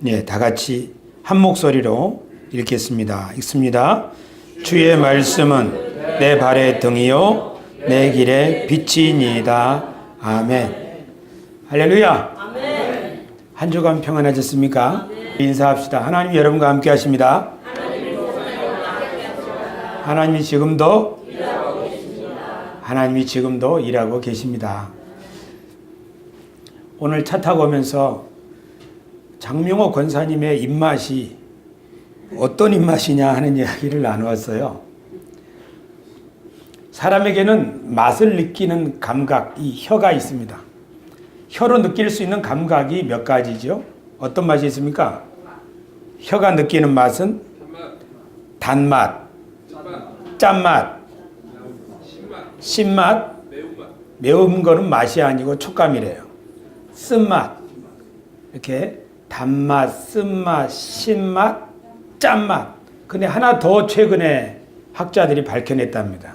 네, 다 같이 한 목소리로 읽겠습니다. 읽습니다. 주의 말씀은 내 발의 등이요 내 길의 빛이니이다. 아멘. 할렐루야. 아멘. 한 주간 평안하셨습니까? 인사합시다. 하나님 여러분과 함께 하십니다. 하나님이 지금도 일하고 계십니다. 오늘 차 타고 오면서 장명호 권사님의 입맛이 어떤 입맛이냐 하는 이야기를 나누었어요. 사람에게는 맛을 느끼는 감각, 이 혀가 있습니다. 혀로 느낄 수 있는 감각이 몇 가지죠? 어떤 맛이 있습니까? 혀가 느끼는 맛은 단맛, 짠맛, 신맛, 매운 거는 맛이 아니고 촉감이래요. 쓴맛, 이렇게 단맛, 쓴맛, 신맛, 짠맛. 근데 하나 더 최근에 학자들이 밝혀냈답니다.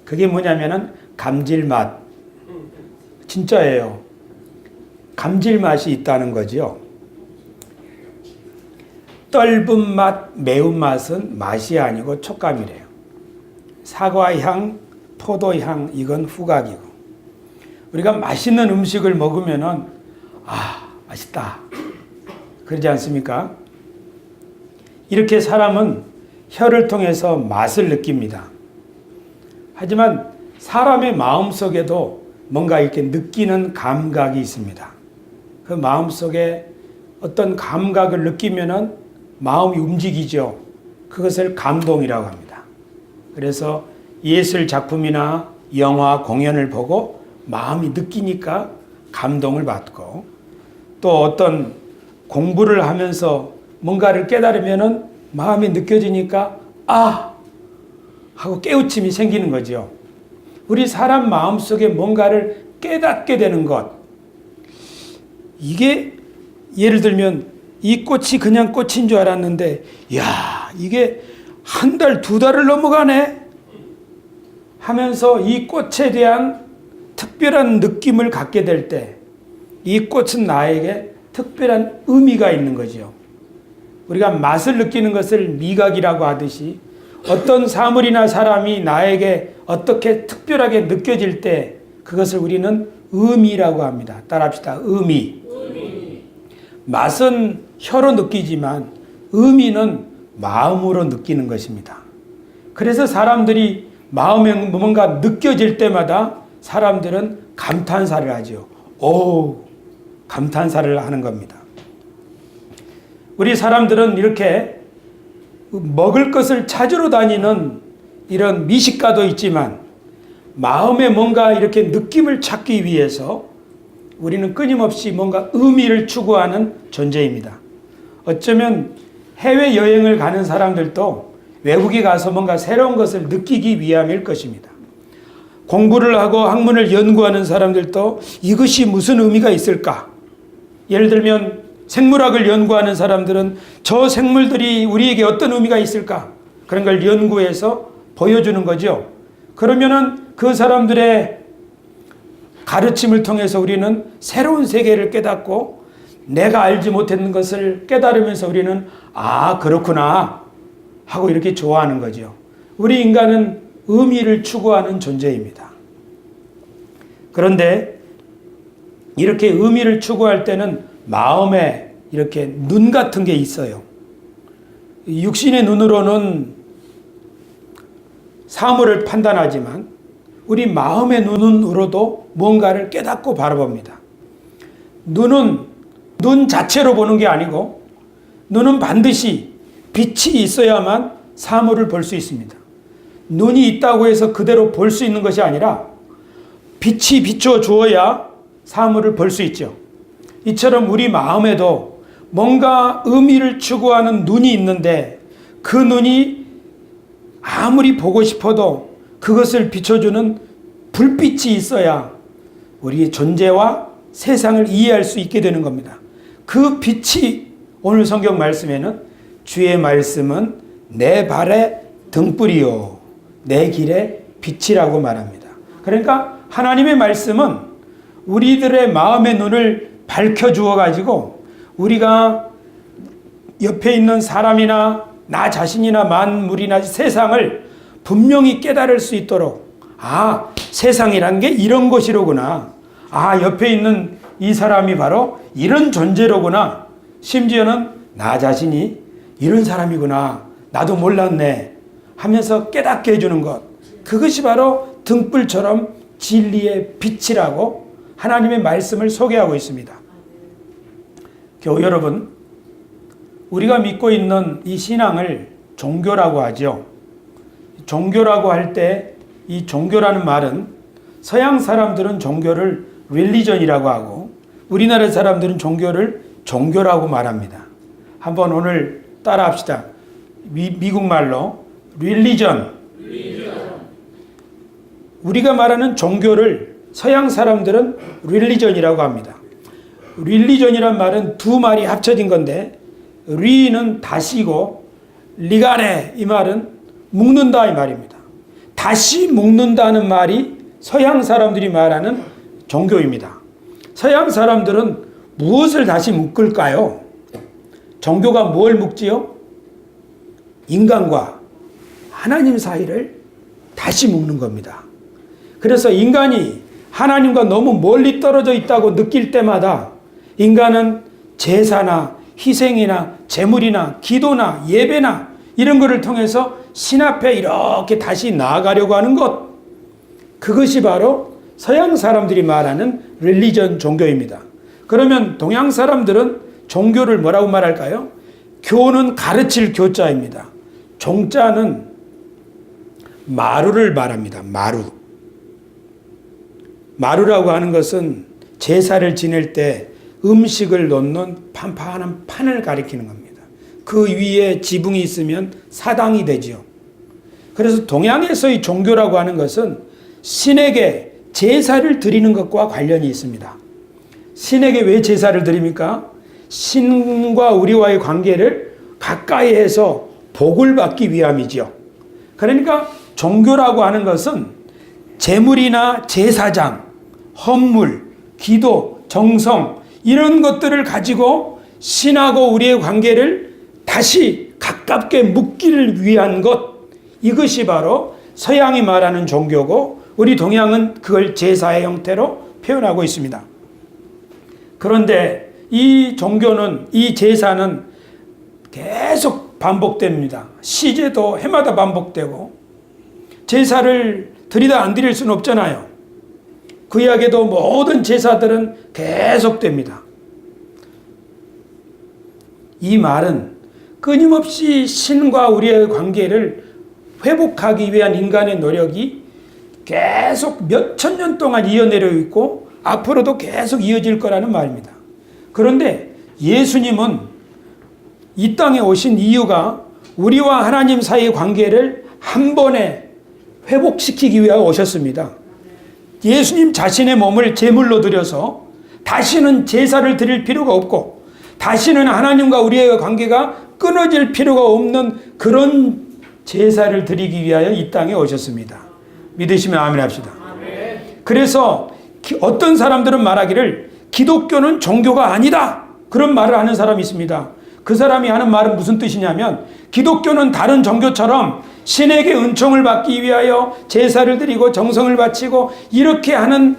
그게 뭐냐면은 감질맛. 진짜예요. 감질맛이 있다는 거죠. 떫은 맛, 매운맛은 맛이 아니고 촉감이래요. 사과향, 포도향, 이건 후각이고. 우리가 맛있는 음식을 먹으면은 맛있다. 그러지 않습니까? 이렇게 사람은 혀를 통해서 맛을 느낍니다. 하지만 사람의 마음속에도 뭔가 이렇게 느끼는 감각이 있습니다. 그 마음속에 어떤 감각을 느끼면은 마음이 움직이죠. 그것을 감동이라고 합니다. 그래서 예술 작품이나 영화, 공연을 보고 마음이 느끼니까 감동을 받고, 또 어떤 공부를 하면서 뭔가를 깨달으면은 마음이 느껴지니까 하고 깨우침이 생기는 거죠. 우리 사람 마음속에 뭔가를 깨닫게 되는 것, 이게 예를 들면 이 꽃이 그냥 꽃인 줄 알았는데 이게 한 달, 두 달을 넘어가네 하면서 이 꽃에 대한 특별한 느낌을 갖게 될 때 이 꽃은 나에게 특별한 의미가 있는 거죠. 우리가 맛을 느끼는 것을 미각이라고 하듯이 어떤 사물이나 사람이 나에게 어떻게 특별하게 느껴질 때 그것을 우리는 의미라고 합니다. 따라합시다. 의미. 맛은 혀로 느끼지만 의미는 마음으로 느끼는 것입니다. 그래서 사람들이 마음에 뭔가 느껴질 때마다 사람들은 감탄사를 하죠. 감탄사를 하는 겁니다. 우리 사람들은 이렇게 먹을 것을 찾으러 다니는 이런 미식가도 있지만 마음에 뭔가 이렇게 느낌을 찾기 위해서 우리는 끊임없이 뭔가 의미를 추구하는 존재입니다. 어쩌면 해외여행을 가는 사람들도 외국에 가서 뭔가 새로운 것을 느끼기 위함일 것입니다. 공부를 하고 학문을 연구하는 사람들도 이것이 무슨 의미가 있을까? 예를 들면 생물학을 연구하는 사람들은 저 생물들이 우리에게 어떤 의미가 있을까? 그런 걸 연구해서 보여주는 거죠. 그러면은 그 사람들의 가르침을 통해서 우리는 새로운 세계를 깨닫고 내가 알지 못했는 것을 깨달으면서 우리는 그렇구나 하고 이렇게 좋아하는 거죠. 우리 인간은 의미를 추구하는 존재입니다. 그런데 이렇게 의미를 추구할 때는 마음에 이렇게 눈 같은 게 있어요. 육신의 눈으로는 사물을 판단하지만 우리 마음의 눈으로도 뭔가를 깨닫고 바라봅니다. 눈은 눈 자체로 보는 게 아니고 눈은 반드시 빛이 있어야만 사물을 볼 수 있습니다. 눈이 있다고 해서 그대로 볼 수 있는 것이 아니라 빛이 비춰 주어야 사물을 볼 수 있죠. 이처럼 우리 마음에도 뭔가 의미를 추구하는 눈이 있는데 그 눈이 아무리 보고 싶어도 그것을 비춰주는 불빛이 있어야 우리의 존재와 세상을 이해할 수 있게 되는 겁니다. 그 빛이 오늘 성경 말씀에는 주의 말씀은 내 발의 등불이요 내 길의 빛이라고 말합니다. 그러니까 하나님의 말씀은 우리들의 마음의 눈을 밝혀주어 가지고 우리가 옆에 있는 사람이나 나 자신이나 만물이나 세상을 분명히 깨달을 수 있도록, 아, 세상이란 게 이런 것이로구나. 아, 옆에 있는 이 사람이 바로 이런 존재로구나. 심지어는 나 자신이 이런 사람이구나. 나도 몰랐네. 하면서 깨닫게 해주는 것. 그것이 바로 등불처럼 진리의 빛이라고 하나님의 말씀을 소개하고 있습니다. 교우 여러분, 우리가 믿고 있는 이 신앙을 종교라고 하죠. 종교라고 할 때 이 종교라는 말은 서양 사람들은 종교를 릴리전이라고 하고 우리나라 사람들은 종교를 종교라고 말합니다. 한번 오늘 따라 합시다. 미국 말로 릴리전. 우리가 말하는 종교를 서양 사람들은 릴리전이라고 합니다. 릴리전이란 말은 두 말이 합쳐진 건데 리는 다시고 리가레 이 말은 묶는다 이 말입니다. 다시 묶는다는 말이 서양 사람들이 말하는 종교입니다. 서양 사람들은 무엇을 다시 묶을까요? 종교가 뭘 묶지요? 인간과 하나님 사이를 다시 묶는 겁니다. 그래서 인간이 하나님과 너무 멀리 떨어져 있다고 느낄 때마다 인간은 제사나 희생이나 제물이나 기도나 예배나 이런 것을 통해서 신 앞에 이렇게 다시 나아가려고 하는 것, 그것이 바로 서양 사람들이 말하는 릴리전 종교입니다. 그러면 동양 사람들은 종교를 뭐라고 말할까요? 교는 가르칠 교자입니다. 종자는 마루를 말합니다. 마루라고 하는 것은 제사를 지낼 때 음식을 놓는 판판한 판을 가리키는 겁니다. 그 위에 지붕이 있으면 사당이 되지요. 그래서 동양에서의 종교라고 하는 것은 신에게 제사를 드리는 것과 관련이 있습니다. 신에게 왜 제사를 드립니까? 신과 우리와의 관계를 가까이 해서 복을 받기 위함이지요. 그러니까 종교라고 하는 것은 제물이나 제사장, 헌물, 기도, 정성 이런 것들을 가지고 신하고 우리의 관계를 다시 가깝게 묶기를 위한 것, 이것이 바로 서양이 말하는 종교고 우리 동양은 그걸 제사의 형태로 표현하고 있습니다. 그런데 이 종교는, 이 제사는 계속 반복됩니다. 시제도 해마다 반복되고 제사를 드리다 안 드릴 수는 없잖아요. 구약에도 모든 제사들은 계속됩니다. 이 말은 끊임없이 신과 우리의 관계를 회복하기 위한 인간의 노력이 계속 몇천 년 동안 이어내려 있고 앞으로도 계속 이어질 거라는 말입니다. 그런데 예수님은 이 땅에 오신 이유가 우리와 하나님 사이의 관계를 한 번에 회복시키기 위하여 오셨습니다. 예수님 자신의 몸을 제물로 드려서 다시는 제사를 드릴 필요가 없고 다시는 하나님과 우리의 관계가 끊어질 필요가 없는 그런 제사를 드리기 위하여 이 땅에 오셨습니다. 믿으시면 아멘 합시다. 그래서 어떤 사람들은 말하기를 기독교는 종교가 아니다, 그런 말을 하는 사람이 있습니다. 그 사람이 하는 말은 무슨 뜻이냐면 기독교는 다른 종교처럼 신에게 은총을 받기 위하여 제사를 드리고 정성을 바치고 이렇게 하는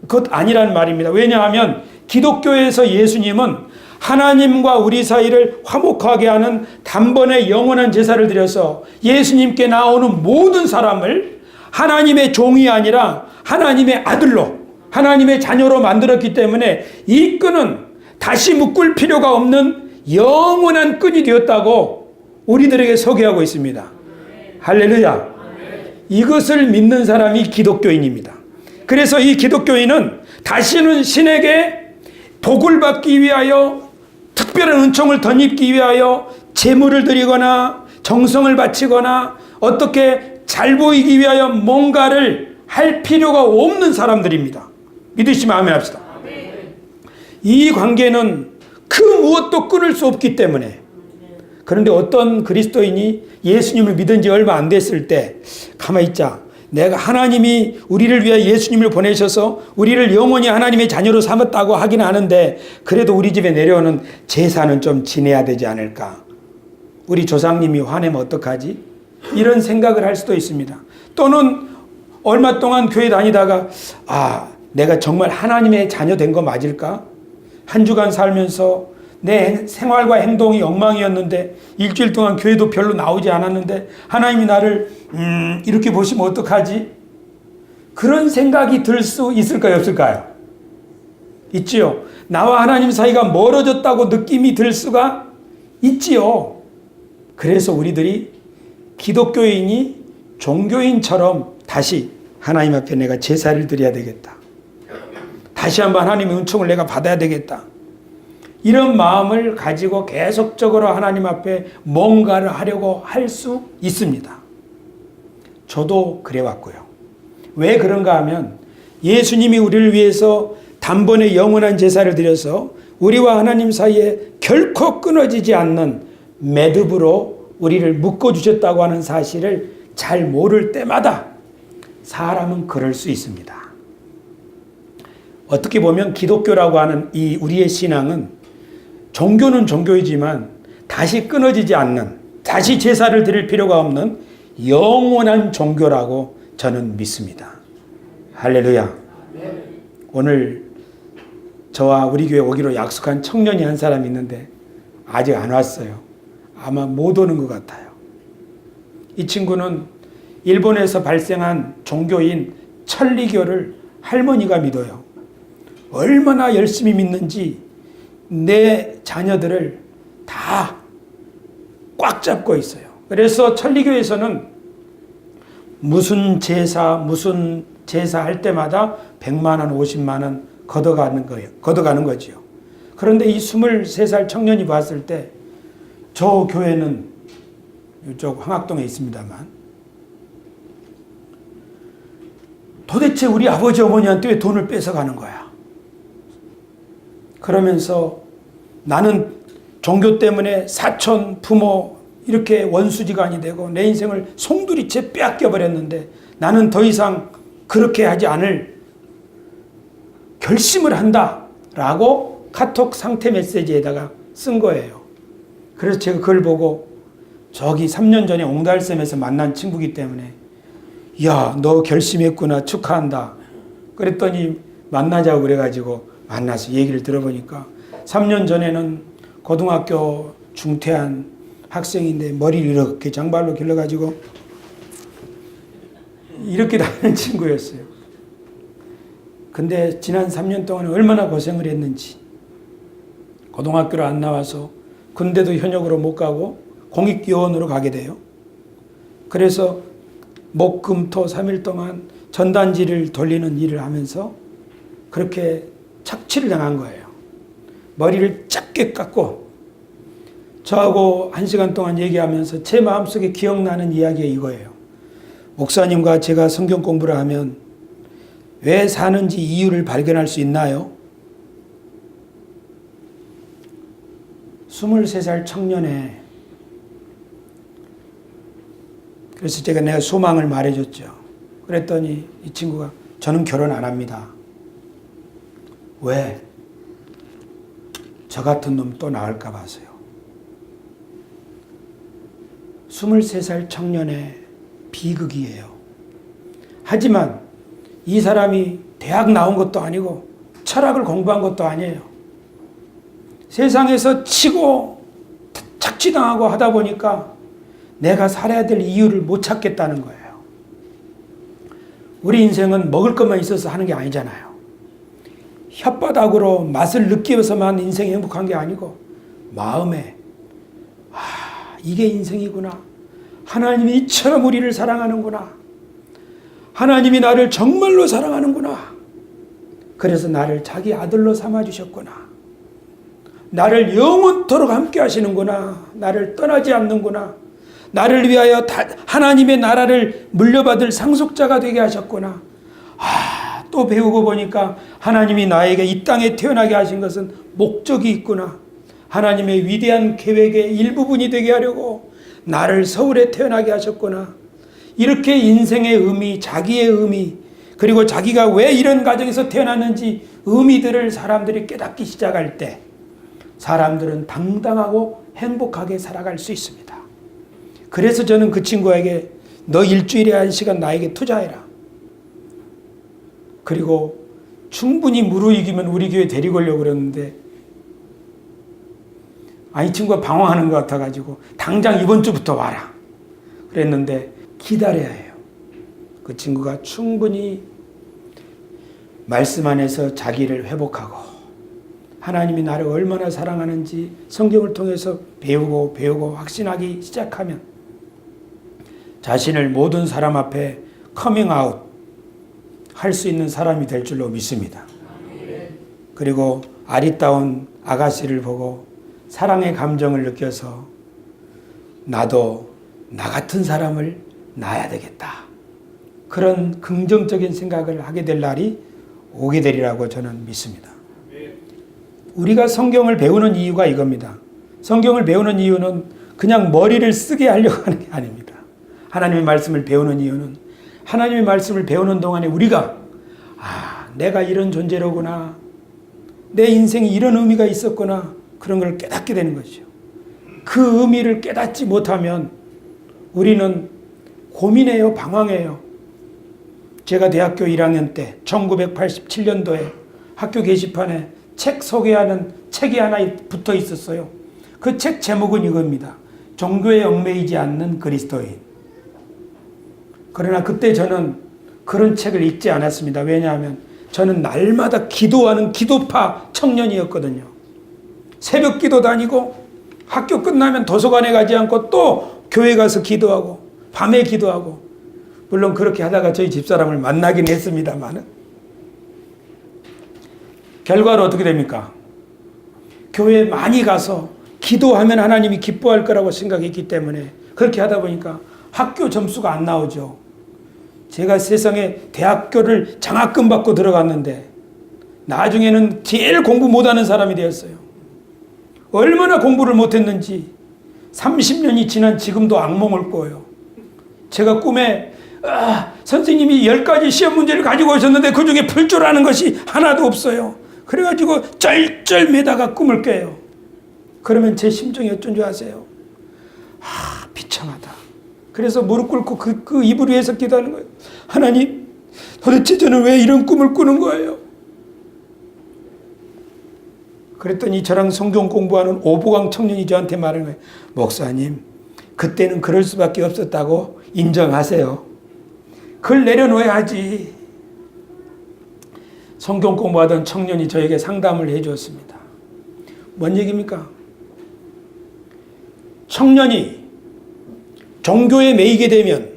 것 아니라는 말입니다. 왜냐하면 기독교에서 예수님은 하나님과 우리 사이를 화목하게 하는 단번에 영원한 제사를 드려서 예수님께 나오는 모든 사람을 하나님의 종이 아니라 하나님의 아들로, 하나님의 자녀로 만들었기 때문에 이 끈은 다시 묶을 필요가 없는 영원한 끈이 되었다고 우리들에게 소개하고 있습니다. 할렐루야. 이것을 믿는 사람이 기독교인입니다. 그래서 이 기독교인은 다시는 신에게 복을 받기 위하여, 특별한 은총을 덧입기 위하여 제물을 드리거나 정성을 바치거나 어떻게 잘 보이기 위하여 뭔가를 할 필요가 없는 사람들입니다. 믿으시면 아멘 합시다. 이 관계는 그 무엇도 끊을 수 없기 때문에. 그런데 어떤 그리스도인이 예수님을 믿은 지 얼마 안 됐을 때 가만히 있자, 내가 하나님이 우리를 위해 예수님을 보내셔서 우리를 영원히 하나님의 자녀로 삼았다고 하긴 하는데 그래도 우리 집에 내려오는 제사는 좀 지내야 되지 않을까? 우리 조상님이 화내면 어떡하지? 이런 생각을 할 수도 있습니다. 또는 얼마 동안 교회 다니다가 내가 정말 하나님의 자녀 된 거 맞을까? 한 주간 살면서 내 생활과 행동이 엉망이었는데 일주일 동안 교회도 별로 나오지 않았는데 하나님이 나를 이렇게 보시면 어떡하지? 그런 생각이 들 수 있을까요? 없을까요? 있지요. 나와 하나님 사이가 멀어졌다고 느낌이 들 수가 있지요. 그래서 우리들이 기독교인이 종교인처럼 다시 하나님 앞에 내가 제사를 드려야 되겠다. 다시 한번 하나님의 은총을 내가 받아야 되겠다. 이런 마음을 가지고 계속적으로 하나님 앞에 뭔가를 하려고 할 수 있습니다. 저도 그래왔고요. 왜 그런가 하면 예수님이 우리를 위해서 단번에 영원한 제사를 드려서 우리와 하나님 사이에 결코 끊어지지 않는 매듭으로 우리를 묶어주셨다고 하는 사실을 잘 모를 때마다 사람은 그럴 수 있습니다. 어떻게 보면 기독교라고 하는 이 우리의 신앙은 종교는 종교이지만 다시 끊어지지 않는, 다시 제사를 드릴 필요가 없는 영원한 종교라고 저는 믿습니다. 할렐루야. 오늘 저와 우리 교회 오기로 약속한 청년이 한 사람 있는데 아직 안 왔어요. 아마 못 오는 것 같아요. 이 친구는 일본에서 발생한 종교인 천리교를 할머니가 믿어요. 얼마나 열심히 믿는지 내 자녀들을 다 꽉 잡고 있어요. 그래서 천리교에서는 무슨 제사 할 때마다 100만 원, 50만 원 걷어가는 거지요. 그런데 이 23살 청년이 봤을 때 저 교회는 이쪽 황학동에 있습니다만 도대체 우리 아버지 어머니한테 왜 돈을 뺏어가는 거야? 그러면서 나는 종교 때문에 사촌, 부모 이렇게 원수지간이 되고 내 인생을 송두리째 빼앗겨 버렸는데 나는 더 이상 그렇게 하지 않을 결심을 한다라고 카톡 상태 메시지에다가 쓴 거예요. 그래서 제가 그걸 보고 저기 3년 전에 옹달샘에서 만난 친구이기 때문에 야, 너 결심했구나, 축하한다. 그랬더니 만나자고 그래가지고 만나서 얘기를 들어보니까 3년 전에는 고등학교 중퇴한 학생인데 머리를 이렇게 장발로 길러가지고 이렇게 다니는 친구였어요. 근데 지난 3년 동안 얼마나 고생을 했는지 고등학교를 안 나와서 군대도 현역으로 못 가고 공익요원으로 가게 돼요. 그래서 목, 금, 토 3일 동안 전단지를 돌리는 일을 하면서 그렇게 착취를 당한 거예요. 머리를 짧게 깎고 저하고 1시간 동안 얘기하면서 제 마음속에 기억나는 이야기가 이거예요. 목사님과 제가 성경 공부를 하면 왜 사는지 이유를 발견할 수 있나요? 23살 청년에 그래서 내가 소망을 말해줬죠. 그랬더니 이 친구가 저는 결혼 안 합니다. 왜? 저 같은 놈 또 나올까 봐서요. 23살 청년의 비극이에요. 하지만 이 사람이 대학 나온 것도 아니고 철학을 공부한 것도 아니에요. 세상에서 치고 착취당하고 하다 보니까 내가 살아야 될 이유를 못 찾겠다는 거예요. 우리 인생은 먹을 것만 있어서 하는 게 아니잖아요. 혓바닥으로 맛을 느끼면서만 인생이 행복한 게 아니고 마음에 이게 인생이구나. 하나님이 이처럼 우리를 사랑하는구나. 하나님이 나를 정말로 사랑하는구나. 그래서 나를 자기 아들로 삼아주셨구나. 나를 영원토록 함께 하시는구나. 나를 떠나지 않는구나. 나를 위하여 하나님의 나라를 물려받을 상속자가 되게 하셨구나. 또 배우고 보니까 하나님이 나에게 이 땅에 태어나게 하신 것은 목적이 있구나. 하나님의 위대한 계획의 일부분이 되게 하려고 나를 서울에 태어나게 하셨구나. 이렇게 인생의 의미, 자기의 의미, 그리고 자기가 왜 이런 가정에서 태어났는지 의미들을 사람들이 깨닫기 시작할 때 사람들은 당당하고 행복하게 살아갈 수 있습니다. 그래서 저는 그 친구에게 너 일주일에 1시간 나에게 투자해라. 그리고 충분히 무르익이면 우리 교회 데리고 오려고 그랬는데 이 친구가 방황하는 것 같아가지고 당장 이번 주부터 와라 그랬는데 기다려야 해요. 그 친구가 충분히 말씀 안에서 자기를 회복하고 하나님이 나를 얼마나 사랑하는지 성경을 통해서 배우고 확신하기 시작하면 자신을 모든 사람 앞에 커밍아웃 할 수 있는 사람이 될 줄로 믿습니다. 그리고 아리따운 아가씨를 보고 사랑의 감정을 느껴서 나도 나 같은 사람을 낳아야 되겠다. 그런 긍정적인 생각을 하게 될 날이 오게 되리라고 저는 믿습니다. 우리가 성경을 배우는 이유가 이겁니다. 성경을 배우는 이유는 그냥 머리를 쓰게 하려고 하는 게 아닙니다. 하나님의 말씀을 배우는 이유는 하나님의 말씀을 배우는 동안에 우리가 내가 이런 존재로구나. 내 인생에 이런 의미가 있었구나. 그런 걸 깨닫게 되는 것이죠. 그 의미를 깨닫지 못하면 우리는 고민해요. 방황해요. 제가 대학교 1학년 때 1987년도에 학교 게시판에 책 소개하는 책이 하나 붙어 있었어요. 그 책 제목은 이겁니다. 종교에 얽매이지 않는 그리스도인. 그러나 그때 저는 그런 책을 읽지 않았습니다. 왜냐하면 저는 날마다 기도하는 기도파 청년이었거든요. 새벽 기도 다니고 학교 끝나면 도서관에 가지 않고 또 교회 가서 기도하고 밤에 기도하고 물론 그렇게 하다가 저희 집사람을 만나긴 했습니다만 결과로 어떻게 됩니까? 교회에 많이 가서 기도하면 하나님이 기뻐할 거라고 생각했기 때문에 그렇게 하다 보니까 학교 점수가 안 나오죠. 제가 세상에 대학교를 장학금 받고 들어갔는데 나중에는 제일 공부 못하는 사람이 되었어요. 얼마나 공부를 못했는지 30년이 지난 지금도 악몽을 꿔요. 제가 꿈에 선생님이 10가지 시험 문제를 가지고 오셨는데 그 중에 풀 줄 아는 것이 하나도 없어요. 그래가지고 쩔쩔매다가 꿈을 깨요. 그러면 제 심정이 어쩐 줄 아세요? 비참하다. 그래서 무릎 꿇고 그 입을 위해서 기도하는 거예요. 하나님, 도대체 저는 왜 이런 꿈을 꾸는 거예요? 그랬더니 저랑 성경 공부하는 오보강 청년이 저한테 말하는 거예요. 목사님, 그때는 그럴 수밖에 없었다고 인정하세요. 그걸 내려놓아야지. 성경 공부하던 청년이 저에게 상담을 해 주었습니다. 뭔 얘기입니까? 청년이 종교에 매이게 되면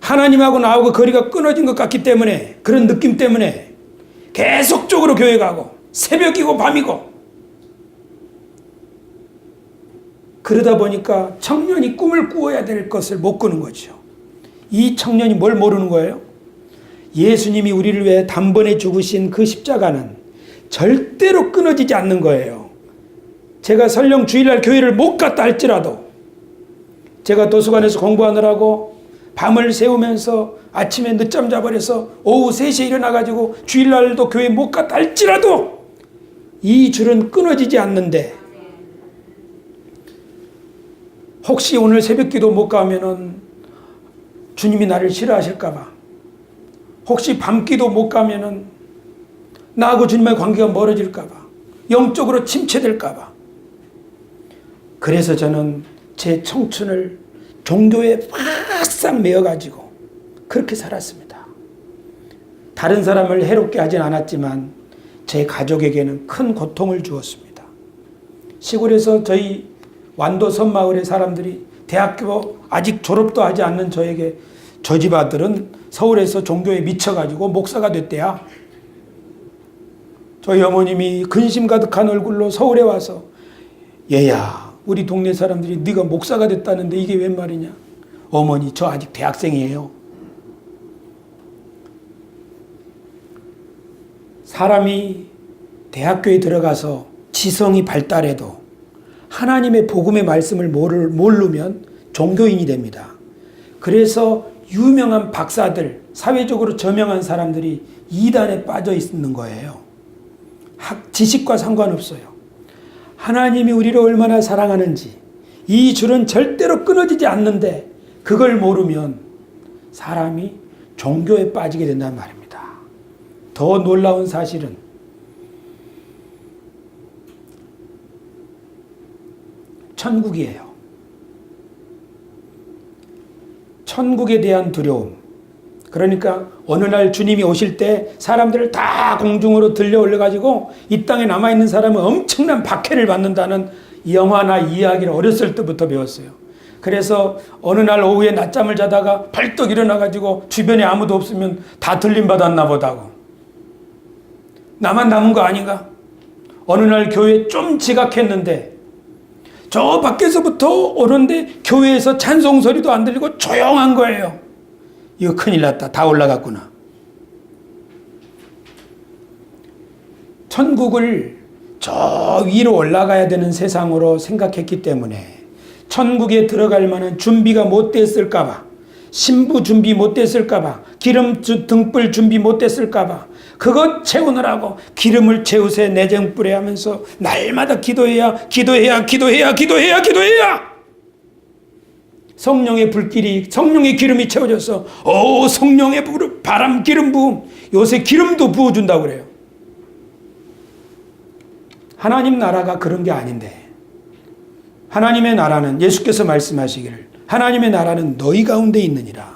하나님하고 나하고 거리가 끊어진 것 같기 때문에 그런 느낌 때문에 계속적으로 교회 가고 새벽이고 밤이고 그러다 보니까 청년이 꿈을 꾸어야 될 것을 못 꾸는 거죠. 이 청년이 뭘 모르는 거예요? 예수님이 우리를 위해 단번에 죽으신 그 십자가는 절대로 끊어지지 않는 거예요. 제가 설령 주일날 교회를 못 갔다 할지라도 제가 도서관에서 공부하느라고 밤을 새우면서 아침에 늦잠 자버려서 오후 3시에 일어나가지고 주일날도 교회 못 갔다 할지라도 이 줄은 끊어지지 않는데 혹시 오늘 새벽기도 못 가면은 주님이 나를 싫어하실까봐 혹시 밤기도 못 가면은 나하고 주님의 관계가 멀어질까봐 영적으로 침체될까봐 그래서 저는 제 청춘을 종교에 바싹 메어가지고 그렇게 살았습니다. 다른 사람을 해롭게 하진 않았지만 제 가족에게는 큰 고통을 주었습니다. 시골에서 저희 완도 섬마을의 사람들이 대학교 아직 졸업도 하지 않는 저에게 저 집 아들은 서울에서 종교에 미쳐가지고 목사가 됐대야. 저희 어머님이 근심 가득한 얼굴로 서울에 와서 얘야 우리 동네 사람들이 네가 목사가 됐다는데 이게 웬 말이냐. 어머니 저 아직 대학생이에요. 사람이 대학교에 들어가서 지성이 발달해도 하나님의 복음의 말씀을 모르면 종교인이 됩니다. 그래서 유명한 박사들, 사회적으로 저명한 사람들이 이단에 빠져 있는 거예요. 지식과 상관없어요. 하나님이 우리를 얼마나 사랑하는지 이 줄은 절대로 끊어지지 않는데 그걸 모르면 사람이 종교에 빠지게 된다는 말입니다. 더 놀라운 사실은 천국이에요. 천국에 대한 두려움. 그러니까 어느 날 주님이 오실 때 사람들을 다 공중으로 들려 올려가지고 이 땅에 남아있는 사람은 엄청난 박해를 받는다는 영화나 이야기를 어렸을 때부터 배웠어요. 그래서 어느 날 오후에 낮잠을 자다가 벌떡 일어나가지고 주변에 아무도 없으면 다 들림받았나 보다고. 나만 남은 거 아닌가? 어느 날 교회에 좀 지각했는데 저 밖에서부터 오는데 교회에서 찬송 소리도 안 들리고 조용한 거예요. 이거 큰일 났다. 다 올라갔구나. 천국을 저 위로 올라가야 되는 세상으로 생각했기 때문에 천국에 들어갈 만한 준비가 못 됐을까봐, 신부 준비 못 됐을까봐, 기름 등불 준비 못 됐을까봐 그것 채우느라고 기름을 채우세 내정불에 하면서 날마다 기도해야 성령의 불길이, 성령의 기름이 채워져서 성령의 바람 기름 부음. 요새 기름도 부어준다고 그래요. 하나님 나라가 그런 게 아닌데 하나님의 나라는 예수께서 말씀하시기를 하나님의 나라는 너희 가운데 있느니라.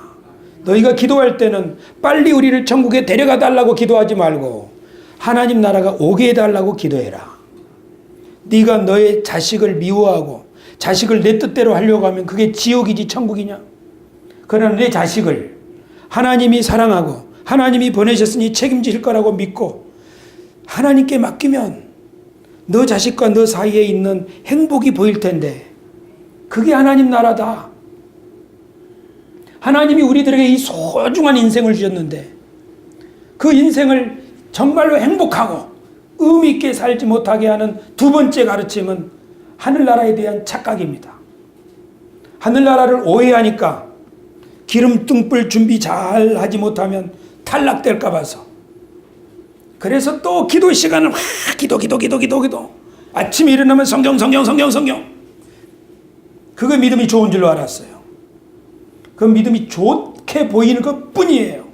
너희가 기도할 때는 빨리 우리를 천국에 데려가 달라고 기도하지 말고 하나님 나라가 오게 해달라고 기도해라. 네가 너의 자식을 미워하고 자식을 내 뜻대로 하려고 하면 그게 지옥이지 천국이냐? 그러나 내 자식을 하나님이 사랑하고 하나님이 보내셨으니 책임질 거라고 믿고 하나님께 맡기면 너 자식과 너 사이에 있는 행복이 보일 텐데 그게 하나님 나라다. 하나님이 우리들에게 이 소중한 인생을 주셨는데 그 인생을 정말로 행복하고 의미 있게 살지 못하게 하는 두 번째 가르침은 하늘나라에 대한 착각입니다. 하늘나라를 오해하니까 기름 등불 준비 잘 하지 못하면 탈락될까 봐서 그래서 또 기도 시간을 기도 아침에 일어나면 성경 그거 믿음이 좋은 줄로 알았어요. 그 믿음이 좋게 보이는 것 뿐이에요.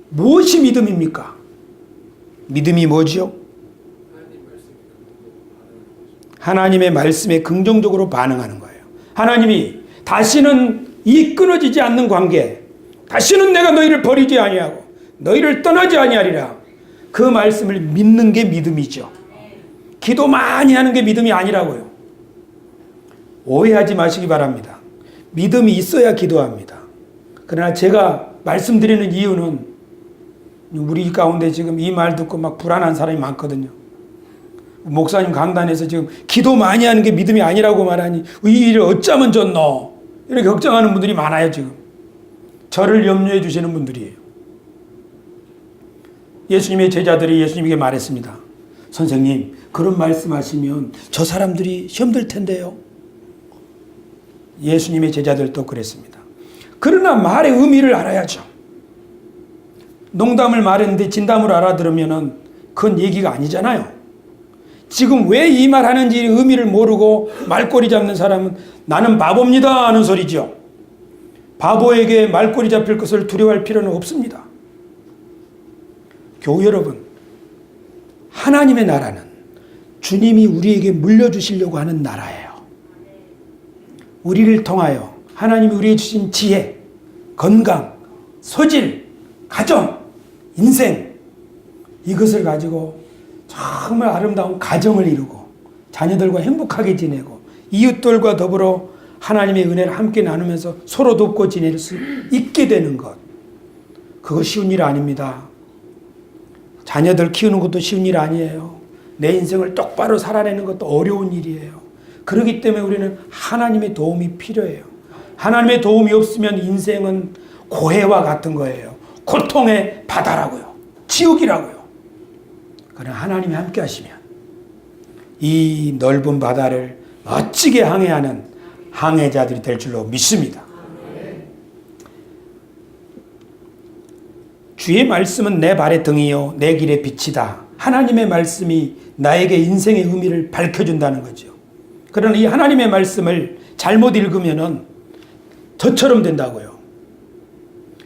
무엇이 믿음입니까? 믿음이 뭐지요? 하나님의 말씀에 긍정적으로 반응하는 거예요. 하나님이 다시는 이 끊어지지 않는 관계, 다시는 내가 너희를 버리지 아니하고 너희를 떠나지 아니하리라. 그 말씀을 믿는 게 믿음이죠. 기도 많이 하는 게 믿음이 아니라고요. 오해하지 마시기 바랍니다. 믿음이 있어야 기도합니다. 그러나 제가 말씀드리는 이유는 우리 가운데 지금 이 말 듣고 막 불안한 사람이 많거든요. 목사님 강단에서 지금 기도 많이 하는 게 믿음이 아니라고 말하니 이 일을 어쩌면 좋노? 이렇게 걱정하는 분들이 많아요. 지금 저를 염려해 주시는 분들이에요. 예수님의 제자들이 예수님에게 말했습니다. 선생님, 그런 말씀하시면 저 사람들이 시험 들 텐데요. 예수님의 제자들도 그랬습니다. 그러나 말의 의미를 알아야죠. 농담을 말했는데 진담을 알아들으면 그건 얘기가 아니잖아요. 지금 왜 이 말 하는지 의미를 모르고 말꼬리 잡는 사람은 나는 바보입니다 하는 소리죠. 바보에게 말꼬리 잡힐 것을 두려워할 필요는 없습니다. 교우 여러분, 하나님의 나라는 주님이 우리에게 물려주시려고 하는 나라예요. 우리를 통하여 하나님이 우리에게 주신 지혜, 건강, 소질, 가정, 인생 이것을 가지고 정말 아름다운 가정을 이루고 자녀들과 행복하게 지내고 이웃들과 더불어 하나님의 은혜를 함께 나누면서 서로 돕고 지낼 수 있게 되는 것, 그거 쉬운 일 아닙니다. 자녀들 키우는 것도 쉬운 일 아니에요. 내 인생을 똑바로 살아내는 것도 어려운 일이에요. 그렇기 때문에 우리는 하나님의 도움이 필요해요. 하나님의 도움이 없으면 인생은 고해와 같은 거예요. 고통의 바다라고요. 지옥이라고요. 그러나 하나님이 함께 하시면 이 넓은 바다를 멋지게 항해하는 항해자들이 될 줄로 믿습니다. 주의 말씀은 내 발의 등이요 내 길의 빛이다. 하나님의 말씀이 나에게 인생의 의미를 밝혀준다는 거죠. 그러나 이 하나님의 말씀을 잘못 읽으면은 저처럼 된다고요.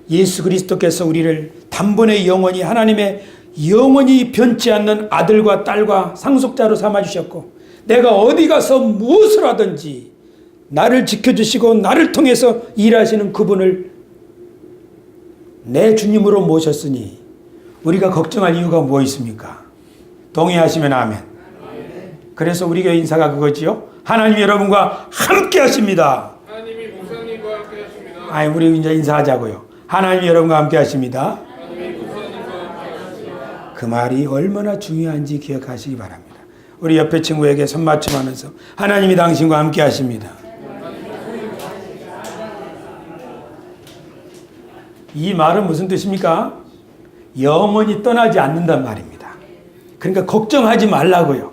예수 그리스도께서 우리를 단번에 영원히 하나님의 영원히 변치 않는 아들과 딸과 상속자로 삼아주셨고, 내가 어디 가서 무엇을 하든지 나를 지켜주시고 나를 통해서 일하시는 그분을 내 주님으로 모셨으니 우리가 걱정할 이유가 뭐 있습니까? 동의하시면 아멘. 그래서 우리 교회 인사가 그거지요. 하나님이 여러분과 함께 하십니다. 하나님이 목사님과 함께 하십니다. 아니, 우리 이제 인사하자고요. 하나님이 여러분과 함께 하십니다. 하나님이 목사님과 함께 하십니다. 그 말이 얼마나 중요한지 기억하시기 바랍니다. 우리 옆에 친구에게 손맞춤 하면서 하나님이 당신과 함께 하십니다. 이 말은 무슨 뜻입니까? 영원히 떠나지 않는단 말입니다. 그러니까 걱정하지 말라고요.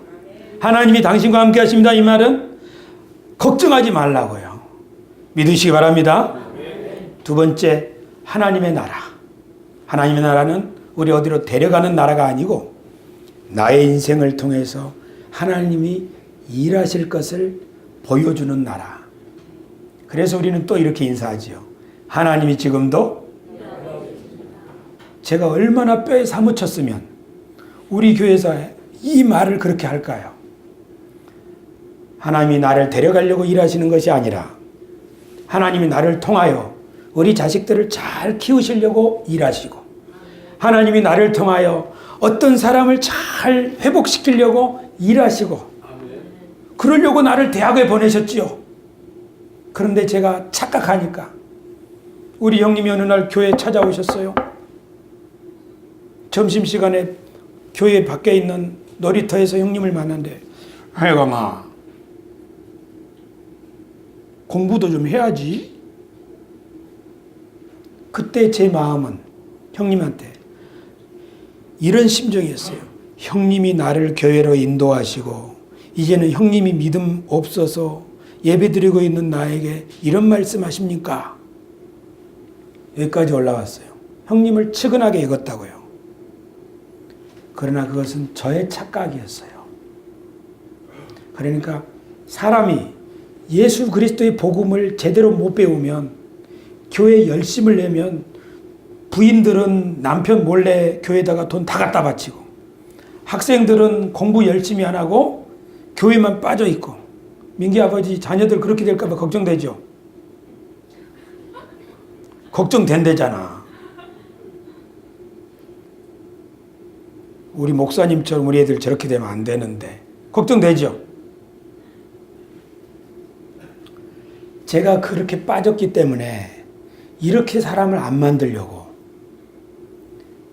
하나님이 당신과 함께 하십니다. 이 말은 걱정하지 말라고요. 믿으시기 바랍니다. 두 번째, 하나님의 나라. 하나님의 나라는 우리 어디로 데려가는 나라가 아니고 나의 인생을 통해서 하나님이 일하실 것을 보여주는 나라. 그래서 우리는 또 이렇게 인사하지요. 하나님이 지금도, 제가 얼마나 뼈에 사무쳤으면 우리 교회에서 이 말을 그렇게 할까요? 하나님이 나를 데려가려고 일하시는 것이 아니라 하나님이 나를 통하여 우리 자식들을 잘 키우시려고 일하시고, 하나님이 나를 통하여 어떤 사람을 잘 회복시키려고 일하시고, 그러려고 나를 대학에 보내셨지요. 그런데 제가 착각하니까 우리 형님이 어느 날 교회에 찾아오셨어요. 점심시간에 교회 밖에 있는 놀이터에서 형님을 만났는데, 하여강아, 공부도 좀 해야지. 그때 제 마음은 형님한테 이런 심정이었어요. 형님이 나를 교회로 인도하시고 이제는 형님이 믿음 없어서 예배드리고 있는 나에게 이런 말씀 하십니까? 여기까지 올라왔어요. 형님을 측은하게 읽었다고요. 그러나 그것은 저의 착각이었어요. 그러니까 사람이 예수 그리스도의 복음을 제대로 못 배우면, 교회에 열심을 내면 부인들은 남편 몰래 교회에다가 돈 다 갖다 바치고, 학생들은 공부 열심히 안 하고 교회만 빠져 있고, 민기 아버지 자녀들 그렇게 될까 봐 걱정되죠. 걱정된대잖아. 우리 목사님처럼 우리 애들 저렇게 되면 안 되는데 걱정되죠. 제가 그렇게 빠졌기 때문에 이렇게 사람을 안 만들려고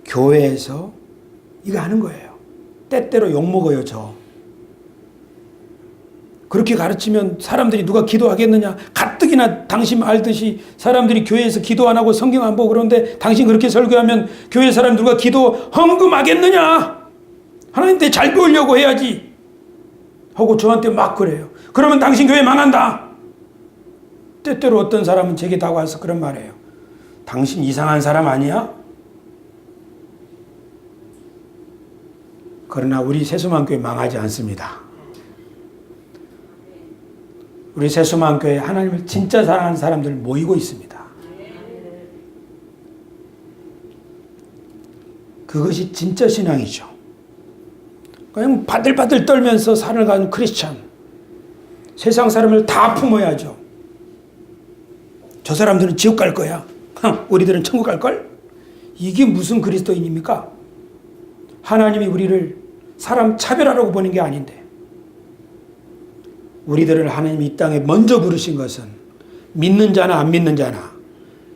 교회에서 이거 하는 거예요. 때때로 욕먹어요, 저. 그렇게 가르치면 사람들이 누가 기도하겠느냐. 가뜩이나 당신 알듯이 사람들이 교회에서 기도 안 하고 성경 안 보고 그러는데 당신 그렇게 설교하면 교회 사람 누가 기도 헌금하겠느냐. 하나님한테 잘 배우려고 해야지 하고 저한테 막 그래요. 그러면 당신 교회 망한다. 때때로 어떤 사람은 제게 다가와서 그런 말이에요. 당신 이상한 사람 아니야? 그러나 우리 세수만교회 망하지 않습니다. 우리 세수만교회 하나님을 진짜 사랑하는 사람들 모이고 있습니다. 그것이 진짜 신앙이죠. 그냥 바들바들 떨면서 살아가는 크리스찬. 세상 사람을 다 품어야죠. 저 사람들은 지옥 갈 거야. 우리들은 천국 갈 걸? 이게 무슨 그리스도인입니까? 하나님이 우리를 사람 차별하라고 보는 게 아닌데, 우리들을 하나님이 이 땅에 먼저 부르신 것은 믿는 자나 안 믿는 자나,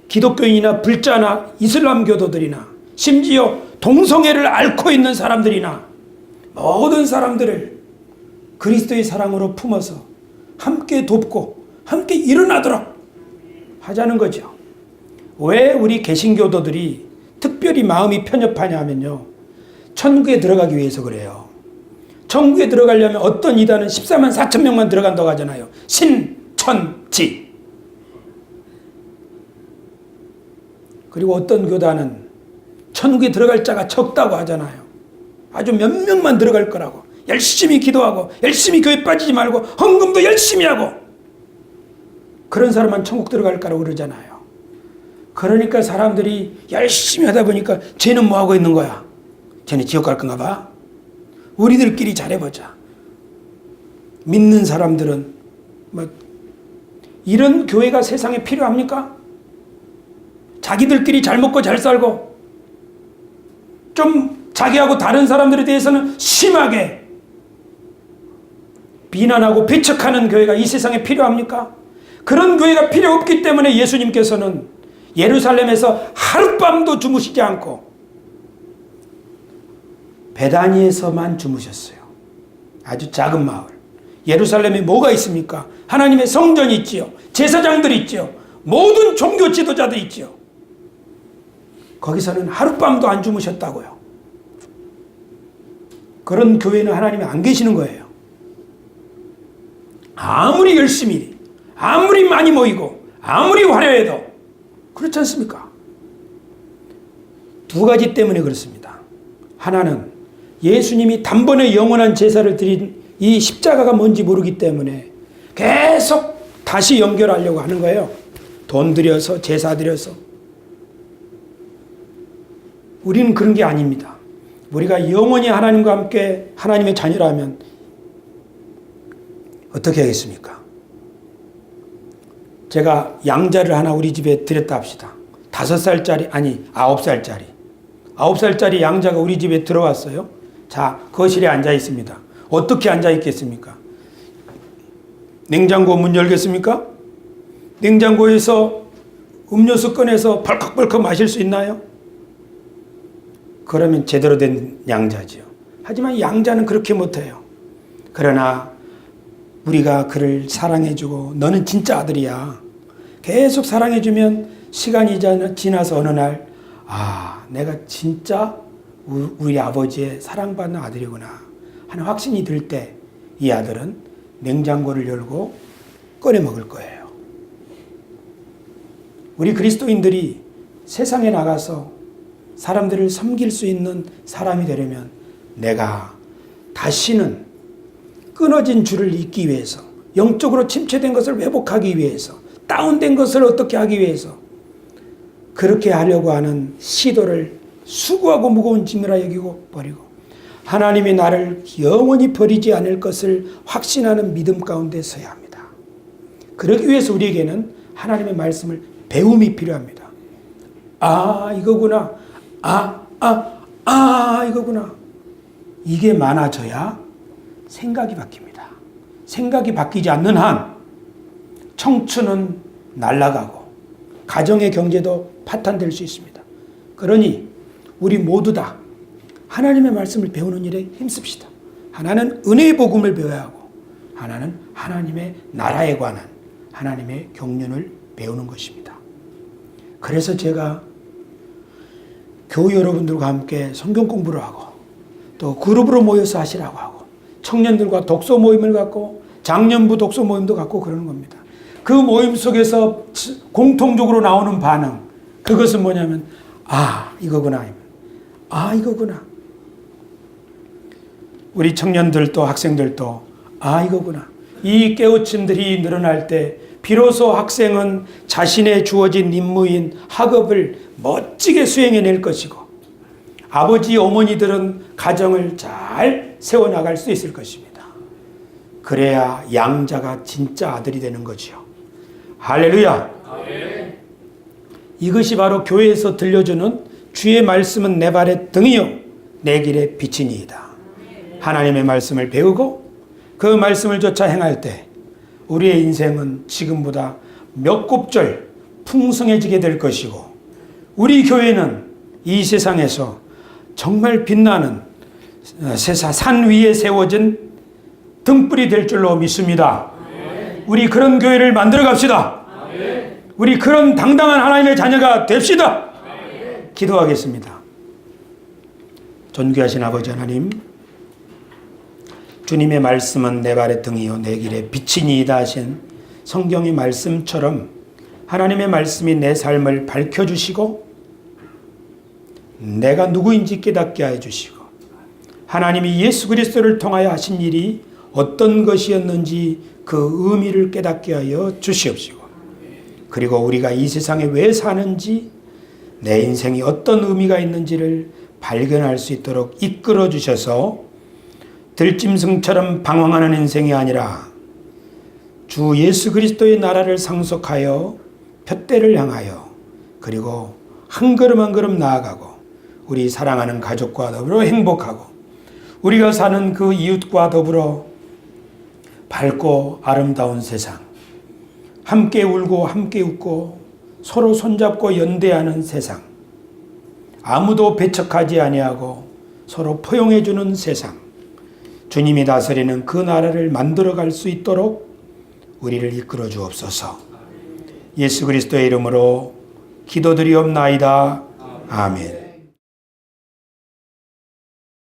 기독교인이나 불자나 이슬람 교도들이나 심지어 동성애를 앓고 있는 사람들이나 모든 사람들을 그리스도의 사랑으로 품어서 함께 돕고 함께 일어나도록 하자는 거죠. 왜 우리 개신교도들이 특별히 마음이 편협하냐 하면요, 천국에 들어가기 위해서 그래요. 천국에 들어가려면 어떤 이단은 14만 4천 명만 들어간다고 하잖아요. 신천지. 그리고 어떤 교단은 천국에 들어갈 자가 적다고 하잖아요. 아주 몇 명만 들어갈 거라고. 열심히 기도하고 열심히 교회 빠지지 말고 헌금도 열심히 하고 그런 사람만 천국 들어갈 거라고 그러잖아요. 그러니까 사람들이 열심히 하다 보니까 쟤는 뭐 하고 있는 거야? 쟤는 지옥 갈 건가 봐? 우리들끼리 잘해보자. 믿는 사람들은 뭐 이런 교회가 세상에 필요합니까? 자기들끼리 잘 먹고 잘 살고 좀 자기하고 다른 사람들에 대해서는 심하게 비난하고 배척하는 교회가 이 세상에 필요합니까? 그런 교회가 필요 없기 때문에 예수님께서는 예루살렘에서 하룻밤도 주무시지 않고 베다니에서만 주무셨어요. 아주 작은 마을. 예루살렘에 뭐가 있습니까? 하나님의 성전이 있지요. 제사장들이 있지요. 모든 종교 지도자들이 있지요. 거기서는 하룻밤도 안 주무셨다고요. 그런 교회는 하나님이 안 계시는 거예요. 아무리 열심히, 아무리 많이 모이고, 아무리 화려해도 그렇지 않습니까? 두 가지 때문에 그렇습니다. 하나는 예수님이 단번에 영원한 제사를 드린 이 십자가가 뭔지 모르기 때문에 계속 다시 연결하려고 하는 거예요. 돈 들여서, 제사 들여서. 우리는 그런 게 아닙니다. 우리가 영원히 하나님과 함께 하나님의 자녀라면 어떻게 하겠습니까? 제가 양자를 하나 우리 집에 드렸다 합시다. 5살짜리, 아니 9살짜리. 9살짜리 양자가 우리 집에 들어왔어요. 자, 거실에 앉아 있습니다. 어떻게 앉아 있겠습니까? 냉장고 문 열겠습니까? 냉장고에서 음료수 꺼내서 벌컥벌컥 마실 수 있나요? 그러면 제대로 된 양자지요. 하지만 양자는 그렇게 못해요. 그러나 우리가 그를 사랑해주고 너는 진짜 아들이야. 계속 사랑해주면 시간이 지나서 어느 날 내가 진짜 우리 아버지의 사랑받는 아들이구나 하는 확신이 들 때 이 아들은 냉장고를 열고 꺼내 먹을 거예요. 우리 그리스도인들이 세상에 나가서 사람들을 섬길 수 있는 사람이 되려면 내가 다시는 끊어진 줄을 잇기 위해서, 영적으로 침체된 것을 회복하기 위해서, 다운된 것을 어떻게 하기 위해서 그렇게 하려고 하는 시도를 수고하고 무거운 짐이라 여기고 버리고 하나님이 나를 영원히 버리지 않을 것을 확신하는 믿음 가운데 서야 합니다. 그러기 위해서 우리에게는 하나님의 말씀을 배움이 필요합니다. 이거구나. 이거구나. 이게 많아져야 생각이 바뀝니다. 생각이 바뀌지 않는 한 청춘은 날아가고 가정의 경제도 파탄될 수 있습니다. 그러니 우리 모두 다 하나님의 말씀을 배우는 일에 힘씁시다. 하나는 은혜의 복음을 배워야 하고 하나는 하나님의 나라에 관한 하나님의 경륜을 배우는 것입니다. 그래서 제가 교우 여러분들과 함께 성경 공부를 하고 또 그룹으로 모여서 하시라고 하고 청년들과 독서 모임을 갖고 장년부 독서 모임도 갖고 그러는 겁니다. 그 모임 속에서 공통적으로 나오는 반응, 그것은 뭐냐면 이거구나. 이거구나. 우리 청년들도 학생들도 이거구나. 이 깨우침들이 늘어날 때 비로소 학생은 자신의 주어진 임무인 학업을 멋지게 수행해낼 것이고 아버지 어머니들은 가정을 잘 세워나갈 수 있을 것입니다. 그래야 양자가 진짜 아들이 되는 거지요. 할렐루야. 아멘. 이것이 바로 교회에서 들려주는 주의 말씀은 내 발의 등이요 내 길의 빛이니이다. 하나님의 말씀을 배우고 그 말씀을 쫓아 행할 때 우리의 인생은 지금보다 몇 곱절 풍성해지게 될 것이고 우리 교회는 이 세상에서 정말 빛나는 산 위에 세워진 등불이 될 줄로 믿습니다. 우리 그런 교회를 만들어 갑시다. 우리 그런 당당한 하나님의 자녀가 됩시다. 기도하겠습니다. 존귀하신 아버지 하나님, 주님의 말씀은 내 발의 등이요 내 길의 빛이니이다 하신 성경의 말씀처럼 하나님의 말씀이 내 삶을 밝혀주시고 내가 누구인지 깨닫게 해 주시고 하나님이 예수 그리스도를 통하여 하신 일이 어떤 것이었는지 그 의미를 깨닫게 하여 주시옵시고 그리고 우리가 이 세상에 왜 사는지 내 인생이 어떤 의미가 있는지를 발견할 수 있도록 이끌어 주셔서 들짐승처럼 방황하는 인생이 아니라 주 예수 그리스도의 나라를 상속하여 푯대를 향하여 그리고 한 걸음 한 걸음 나아가고 우리 사랑하는 가족과 더불어 행복하고 우리가 사는 그 이웃과 더불어 밝고 아름다운 세상, 함께 울고 함께 웃고 서로 손잡고 연대하는 세상, 아무도 배척하지 아니하고 서로 포용해 주는 세상, 주님이 다스리는 그 나라를 만들어 갈 수 있도록 우리를 이끌어 주옵소서. 예수 그리스도의 이름으로 기도드리옵나이다. 아멘.